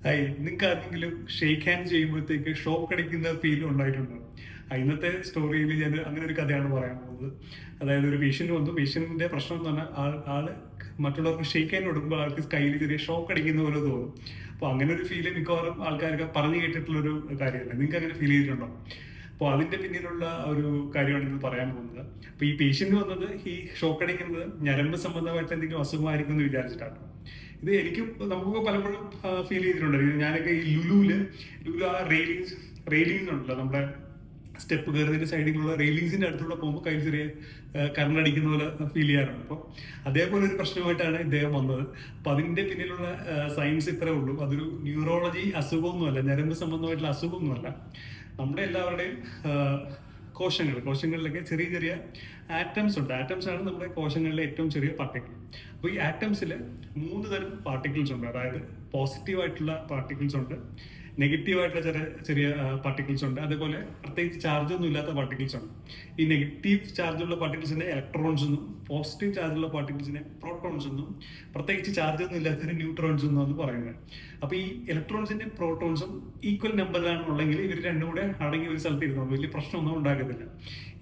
Hi, നിങ്ങൾക്ക് ആർക്കെങ്കിലും shake hand ചെയ്യുമ്പോഴത്തേക്ക് ഷോക്ക് അടിക്കുന്ന ഫീൽ ഉണ്ടായിട്ടുണ്ടോ? ഇന്നത്തെ സ്റ്റോറിയിൽ ഞാൻ അങ്ങനെ ഒരു കഥയാണ് പറയാൻ പോകുന്നത്. അതായത് ഒരു പേഷ്യന്റ് വന്നു. പേഷ്യന്റിന്റെ പ്രശ്നം എന്ന് പറഞ്ഞാൽ ആള് മറ്റുള്ളവർക്ക് ഷേക്ക് ഹാൻഡ് കൊടുക്കുമ്പോൾ ആൾക്ക് കയ്യിൽ ചെറിയ ഷോക്ക് അടിക്കുന്ന പോലെ തോന്നും. അപ്പോൾ അങ്ങനെ ഒരു ഫീല് മിക്കവാറും ആൾക്കാരൊക്കെ പറഞ്ഞു കേട്ടിട്ടുള്ളൊരു കാര്യമല്ല. നിങ്ങൾക്ക് അങ്ങനെ ഫീൽ ചെയ്തിട്ടുണ്ടോ? അപ്പോൾ അതിന്റെ പിന്നിലുള്ള ഒരു കാര്യമാണ് ഇന്ന് പറയാൻ പോകുന്നത്. അപ്പോൾ ഈ പേഷ്യന്റ് വന്നത് ഈ ഷോക്ക് അടിക്കുന്നത് ഞരമ്പ് സംബന്ധമായിട്ട് എന്തെങ്കിലും അസുഖമായിരിക്കും എന്ന് വിചാരിച്ചിട്ടാണ്. ഇത് എനിക്കും നമുക്കൊക്കെ പലപ്പോഴും ഫീൽ ചെയ്തിട്ടുണ്ട്. ഞാനൊക്കെ ഈ ലുലു ആ റെയിലിങ്സ് ഉണ്ടല്ലോ, നമ്മുടെ സ്റ്റെപ്പ് കയറുന്നതിന്റെ സൈഡിലുള്ള റെയിലിങ്സിന്റെ അടുത്തൂടെ പോകുമ്പോൾ കയ്യിൽ ചെറിയ കറണ്ടടിക്കുന്ന പോലെ ഫീൽ ചെയ്യാറുണ്ട്. അപ്പോൾ അതേപോലെ ഒരു പ്രശ്നമായിട്ടാണ് ഇദ്ദേഹം വന്നത്. അപ്പൊ അതിന്റെ പിന്നിലുള്ള സയൻസ് ഇത്രേ ഉള്ളൂ. അതൊരു ന്യൂറോളജി അസുഖമൊന്നുമല്ല, ഞരമ്പ് സംബന്ധമായിട്ടുള്ള അസുഖമൊന്നുമല്ല. നമ്മുടെ എല്ലാവരുടെയും കോശങ്ങളിലൊക്കെ ചെറിയ ചെറിയ ആറ്റംസ് ഉണ്ട്. ആറ്റംസ് ആണ് നമ്മുടെ കോശങ്ങളിലെ ഏറ്റവും ചെറിയ പാർട്ടിക്കിൾ. അപ്പോൾ ഈ ആറ്റംസിൽ 3 തരം പാർട്ടിക്കിൾസ് ഉണ്ട്. അതായത് പോസിറ്റീവ് ആയിട്ടുള്ള പാർട്ടിക്കിൾസ് ഉണ്ട്, നെഗറ്റീവ് ആയിട്ടുള്ള ചെറിയ ചെറിയ പാർട്ടിക്കിൾസ് ഉണ്ട്, അതേപോലെ പ്രത്യേകിച്ച് ചാർജ് ഒന്നും ഇല്ലാത്ത പാർട്ടിക്കിൾസ് ഉണ്ട്. ഈ നെഗറ്റീവ് ചാർജുള്ള പാർട്ടിക്കിൾസിനെ ഇലക്ട്രോൺസ് എന്നും പോസിറ്റീവ് ചാർജുള്ള പാർട്ടിക്കിൾസിനെ പ്രോട്ടോൺസ് എന്നും പ്രത്യേകിച്ച് ചാർജ് ഒന്നും ഇല്ലാത്തതിന് ന്യൂട്രോൺസ് എന്നാണ് പറയുന്നത്. അപ്പൊ ഈ ഇലക്ട്രോൺസിന്റെ പ്രോട്ടോൺസും ഈക്വൽ നമ്പറിലാണുള്ളെങ്കിൽ ഇവർ രണ്ടും കൂടെ അടങ്ങി ഒരു സ്ഥലത്ത് ഇരുന്നു വലിയ പ്രശ്നമൊന്നും ഉണ്ടാകത്തില്ല.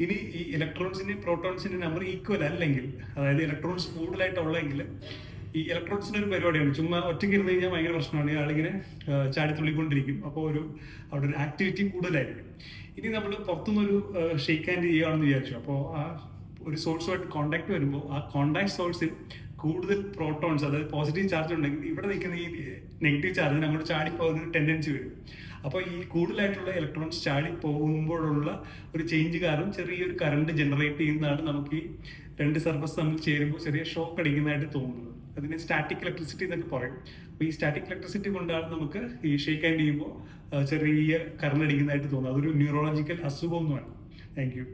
ഇനി ഈ ഇലക്ട്രോൺസിന്റെ പ്രോട്ടോൺസിന്റെ നമ്പർ ഈക്വൽ അല്ലെങ്കിൽ, അതായത് ഇലക്ട്രോൺസ് കൂടുതലായിട്ടുള്ളെങ്കിൽ ഈ ഇലക്ട്രോൺസിന്റെ ഒരു പരിപാടിയാണ്. ചുമ്മാ ഒറ്റയ്ക്ക് ഇരുന്ന് കഴിഞ്ഞാൽ ഭയങ്കര പ്രശ്നമാണ്. ആളിങ്ങനെ ചാടിത്തുള്ളിക്കൊണ്ടിരിക്കും. അപ്പോൾ അവിടെ ഒരു ആക്ടിവിറ്റി കൂടുതലായിരിക്കും. ഇനി നമ്മൾ പുറത്തുനിന്നൊരു ഷേക്ക് ഹാൻഡ് ചെയ്യുകയാണെന്ന് വിചാരിച്ചു. അപ്പോൾ ആ ഒരു സോഴ്സുമായിട്ട് കോണ്ടാക്ട് വരുമ്പോൾ ആ കോണ്ടാക്ട് സോഴ്സിൽ കൂടുതൽ പ്രോട്ടോൺസ്, അതായത് പോസിറ്റീവ് ചാർജ് ഉണ്ടെങ്കിൽ ഇവിടെ നിൽക്കുന്ന ഈ നെഗറ്റീവ് ചാർജിന് അങ്ങോട്ട് ചാടിപ്പോകുന്ന ഒരു ടെൻഡൻസി വരും. അപ്പോൾ ഈ കൂടുതലായിട്ടുള്ള ഇലക്ട്രോൺസ് ചാടി പോകുമ്പോഴുള്ള ഒരു ചേഞ്ച് കാരണം ചെറിയൊരു കറണ്ട് ജനറേറ്റ് ചെയ്യുന്നതാണ് നമുക്ക് ഈ രണ്ട് സർഫസ് തമ്മിൽ ചേരുമ്പോൾ ചെറിയ ഷോക്ക് അടിക്കുന്നതായിട്ട് തോന്നുന്നത്. അതിനെ സ്റ്റാറ്റിക് ഇലക്ട്രിസിറ്റി എന്നൊക്കെ പറയും. അപ്പോൾ ഈ സ്റ്റാറ്റിക് ഇലക്ട്രിസിറ്റി കൊണ്ടാണ് നമുക്ക് ഈ ഷേക്ക് ഹാൻഡ് ചെയ്യുമ്പോൾ ചെറിയ കറണ്ട് അടിക്കുന്നതായിട്ട് തോന്നുന്നത്. അതൊരു ന്യൂറോളജിക്കൽ അസുഖമൊന്നുമാണ്. Thank you.